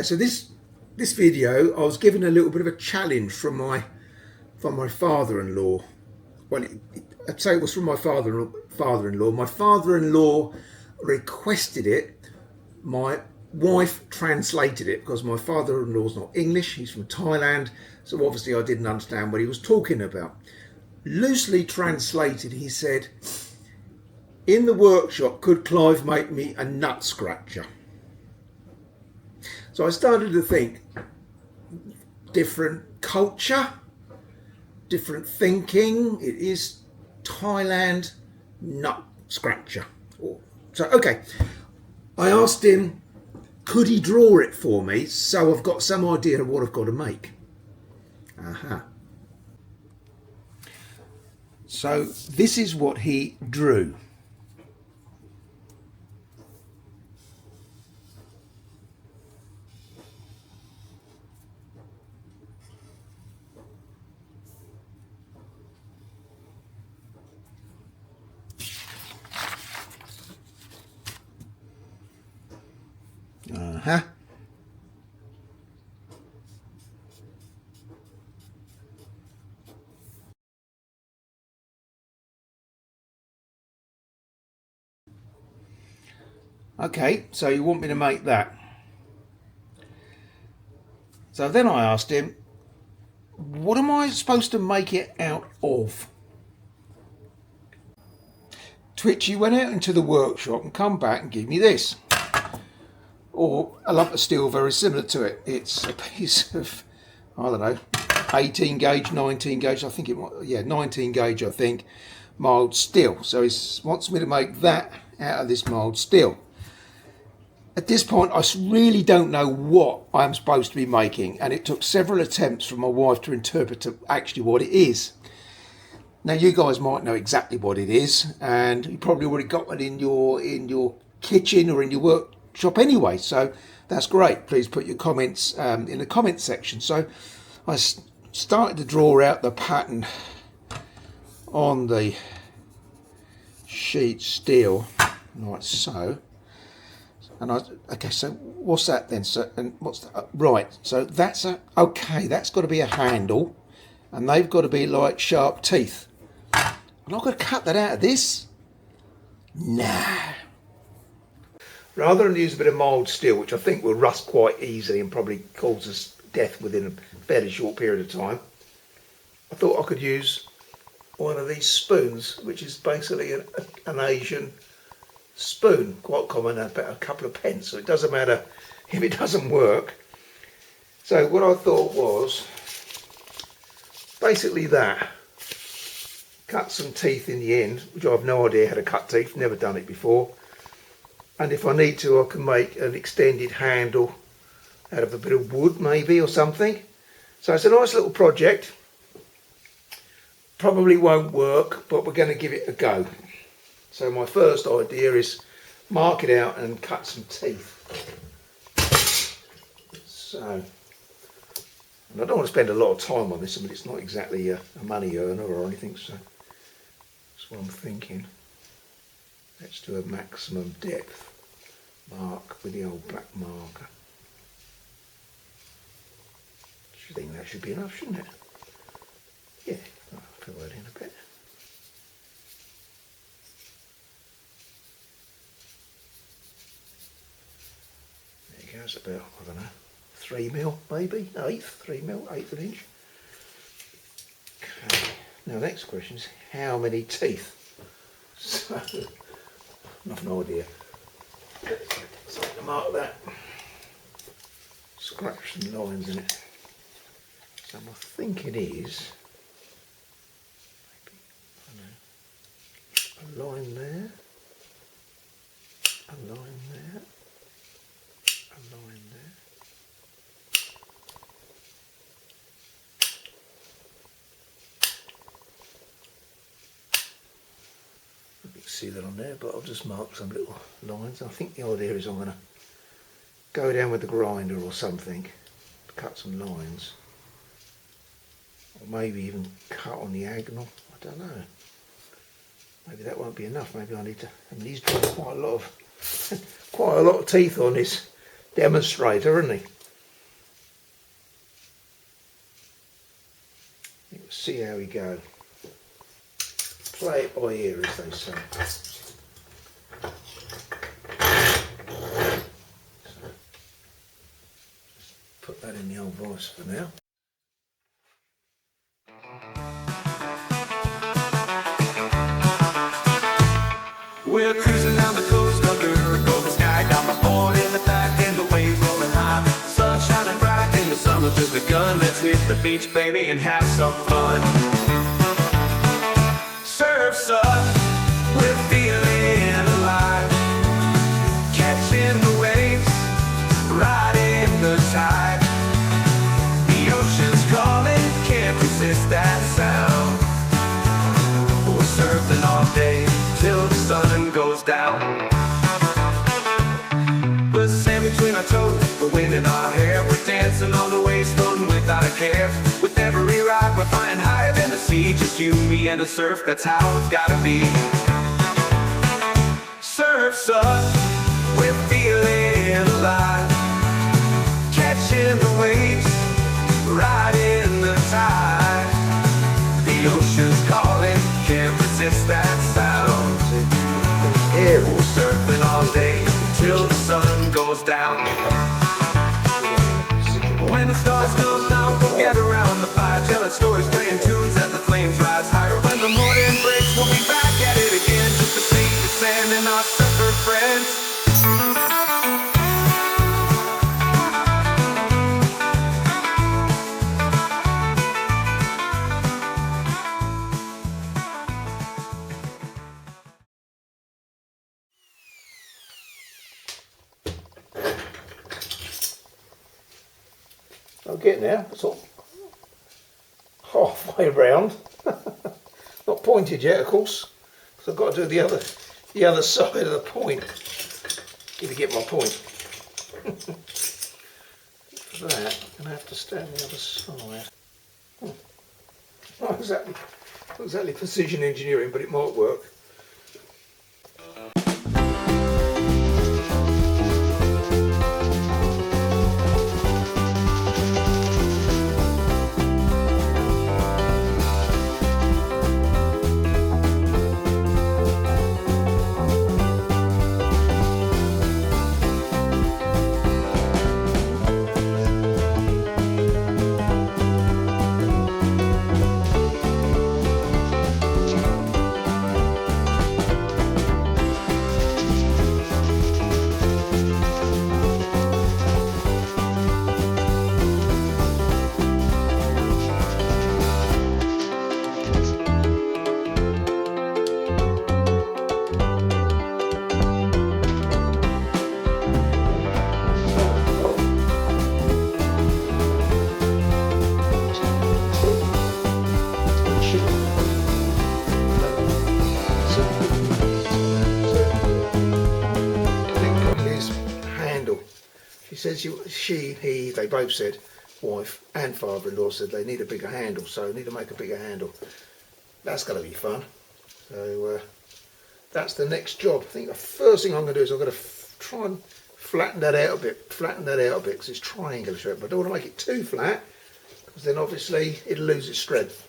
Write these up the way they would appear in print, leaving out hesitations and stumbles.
so this video, I was given a little bit of a challenge from my father-in-law. Well, I'd say it was from my father-in-law. My father-in-law requested it. My wife translated it because my father-in-law's not English. He's from Thailand, so obviously I didn't understand what he was talking about. Loosely translated, he said, in the workshop, could Clive make me a nut scratcher? So I started to think, different culture, different thinking. It is Thailand nut scratcher. So, okay. I asked him, could he draw it for me? So I've got some idea of what I've got to make. So this is what he drew. Okay, so you want me to make that. So then I asked him, what am I supposed to make it out of? Twitchy went out into the workshop and come back and give me this. Or a lump of steel very similar to it. It's a piece of, I don't know, 18 gauge, 19 gauge, I think it was, yeah, 19 gauge, I think, mild steel. So he wants me to make that out of this mild steel. At this point, I really don't know what I'm supposed to be making, and it took several attempts for my wife to interpret actually what it is. Now, you guys might know exactly what it is, and you probably already got it in your kitchen or in your workshop anyway, so that's great. Please put your comments in the comment section. So I started to draw out the pattern on the sheet steel, like so. And okay, so what's that then? So, and what's that? Right, so that's okay, that's got to be a handle, and they've got to be like sharp teeth. I'm not going to cut that out of this. Nah. Rather than use a bit of mild steel, which I think will rust quite easily and probably cause us death within a fairly short period of time, I thought I could use one of these spoons, which is basically an Asian spoon, quite common, about a couple of pence, so it doesn't matter if it doesn't work. So what I thought was basically that, cut some teeth in the end, which I have no idea how to cut teeth, never done it before, and if I need to I can make an extended handle out of a bit of wood maybe or something. So it's a nice little project, probably won't work, but we're going to give it a go. So my first idea is mark it out and cut some teeth. So, and I don't want to spend a lot of time on this. I mean, it's not exactly a money earner or anything, so that's what I'm thinking. Let's do a maximum depth mark with the old black marker. I think that should be enough, shouldn't it? Yeah, I'll fill that in a bit. It's about, I don't know, 3 mil maybe, eighth of an inch. Okay, now next question is how many teeth? So, I've no idea. So I'm going to mark that, scratch some lines in it. So my thinking is, maybe, I don't know, a line there, a line there, a line there. You can see that on there, but I'll just mark some little lines. I think the idea is I'm going to go down with the grinder or something, cut some lines, or maybe even cut on the diagonal. I don't know. Maybe that won't be enough. Maybe I need to. I mean, he's got quite a lot of teeth on this demonstrator, isn't he? see how we go. Play it by ear, as they say. Put that in the old vise for now. We're cruising down the coast under a golden sky. Got my board in the back and the waves rolling high. Sun shining bright and the summer just begun. Let's hit the beach, baby, and have some fun. Surf's up, we're feeling alive. Catching the waves, riding the tide. The ocean's calling, can't resist that sound. We're surfing all day till the sun goes down. With sand between our toes, the wind in our hair. We're dancing on the waves, floating without a care. With every ride, we're flying higher than the sea. Just you, me, and the surf, that's how it's gotta be. Surf's up, we're feeling alive. Catching the waves, riding the tide. The ocean's calling, can't resist that sound. We're surfing all day till the sun goes down. When the stars come out, we'll get around the fire, telling stories, playing tunes as the flames rise higher. When the morning breaks, we'll be back at it again, just to see the sand and our surfer friends. I'm getting there, sort of halfway round. Not pointed yet, of course, because I've got to do the other side of the point. Need to get my point. For that, I'm going to have to stand the other side. Not exactly precision engineering, but it might work. Says he, they both said, wife and father-in-law said they need a bigger handle, so need to make a bigger handle. That's going to be fun. So that's the next job. I think the first thing I'm going to do is I'm going to try and flatten that out a bit, because it's triangular shape, but I don't want to make it too flat, because then obviously it'll lose its strength.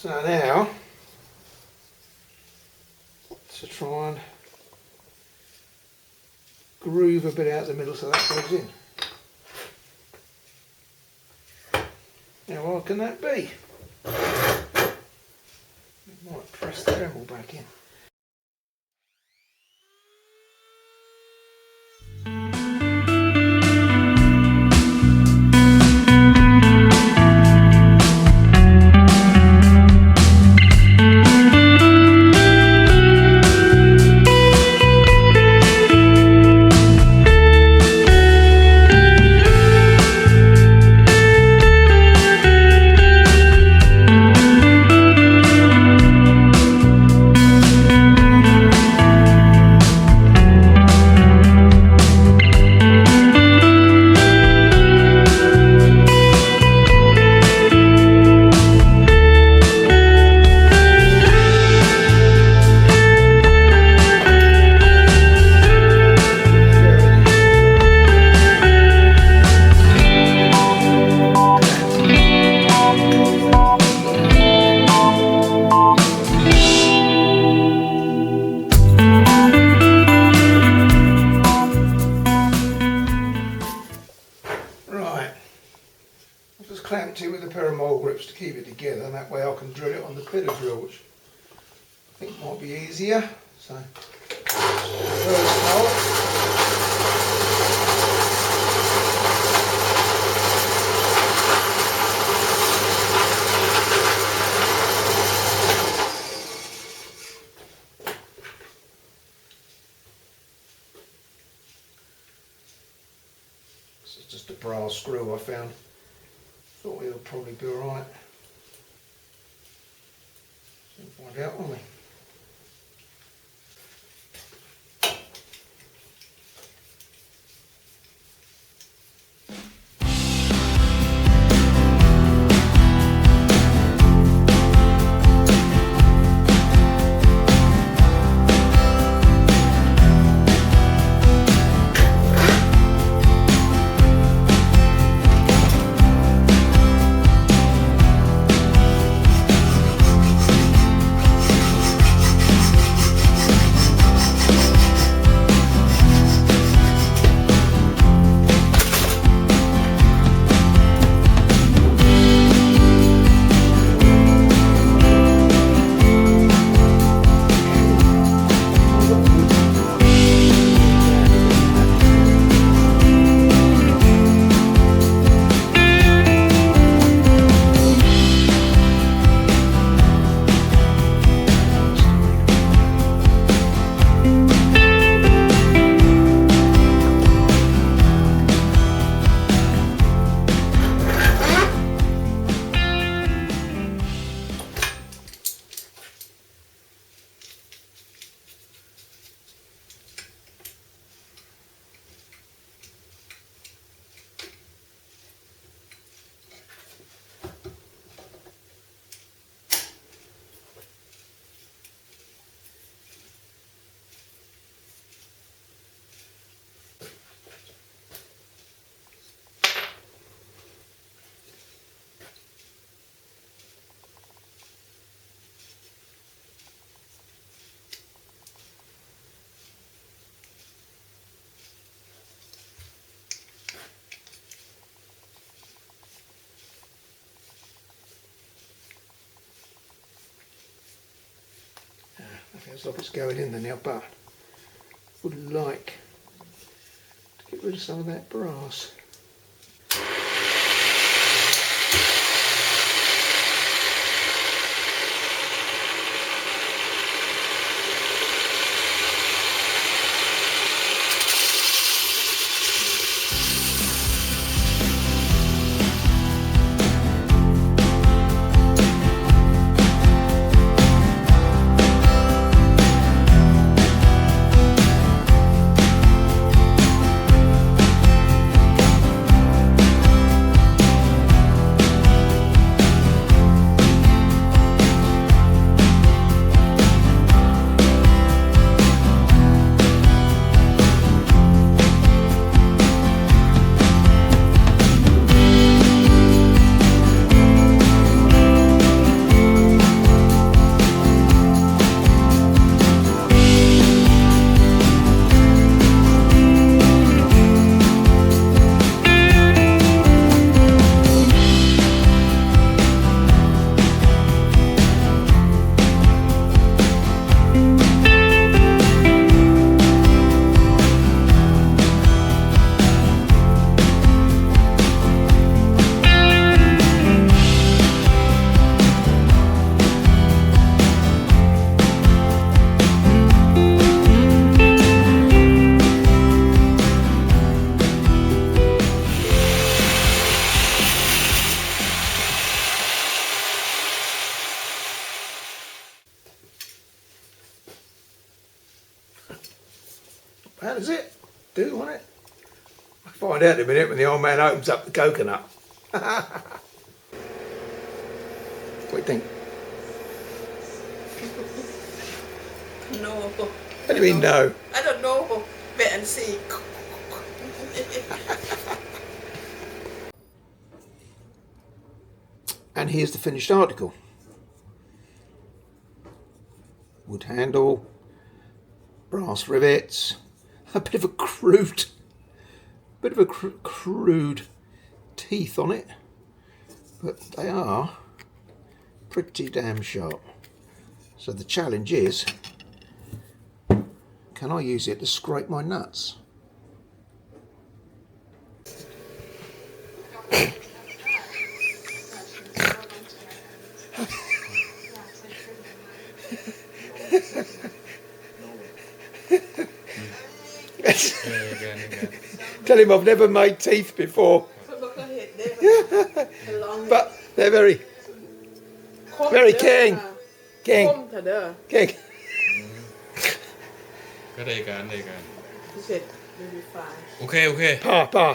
So now, to try and groove a bit out the middle so that goes in. Now what can that be? Might press the Dremel back in. Clamped it with a pair of mole grips to keep it together, and that way I can drill it on the pillar drill, which I think might be easier. So, first hole. This is just a brass screw I found. Thought it'll probably be alright. We'll find out, won't we? Feels like it's going in there now, but I would like to get rid of some of that brass. how does it do on it? I'll find out in a minute when the old man opens up the coconut. What do you think? No. What do you mean no? I don't know. Wait and see. And here's the finished article. Wood handle, brass rivets, a bit of a crude teeth on it, but they are pretty damn sharp. So the challenge is, can I use it to scrape my nuts? Tell him I've never made teeth before. But they're very king. King. King. ก็ได้การได้การ He said, you'll be fine. โอเคโอเค Papa.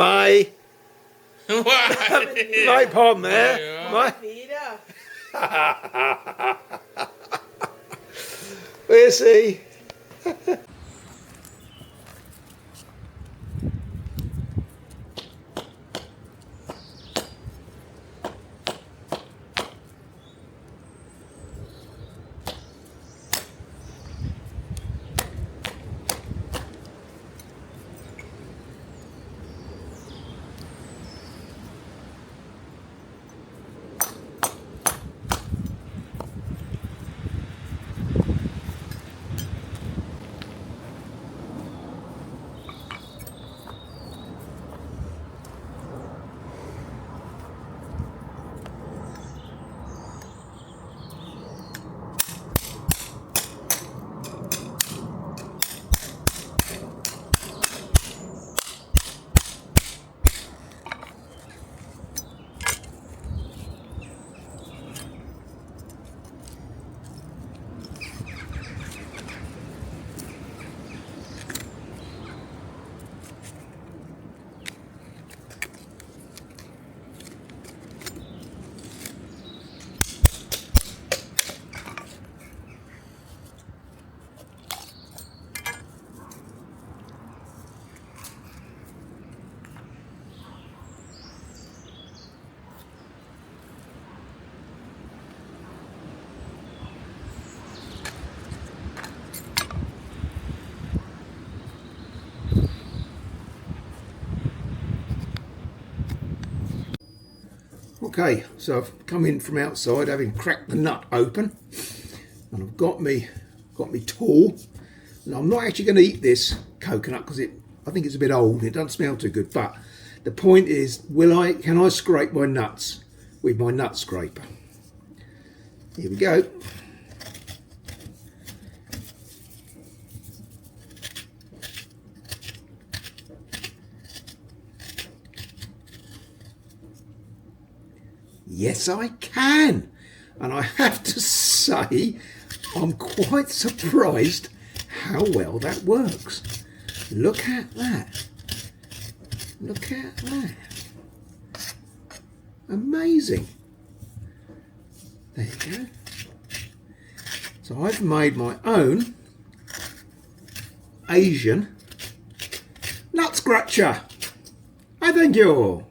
My ว้า my pom there. My Peter. we'll see. Okay, so I've come in from outside having cracked the nut open, and I've got me tool. Now I'm not actually going to eat this coconut because I think it's a bit old. It doesn't smell too good. But the point is, can I scrape my nuts with my nut scraper? Here we go. Yes, I can. And I have to say, I'm quite surprised how well that works. Look at that. Look at that. Amazing. There you go. So I've made my own Asian nut scratcher. I thank you all.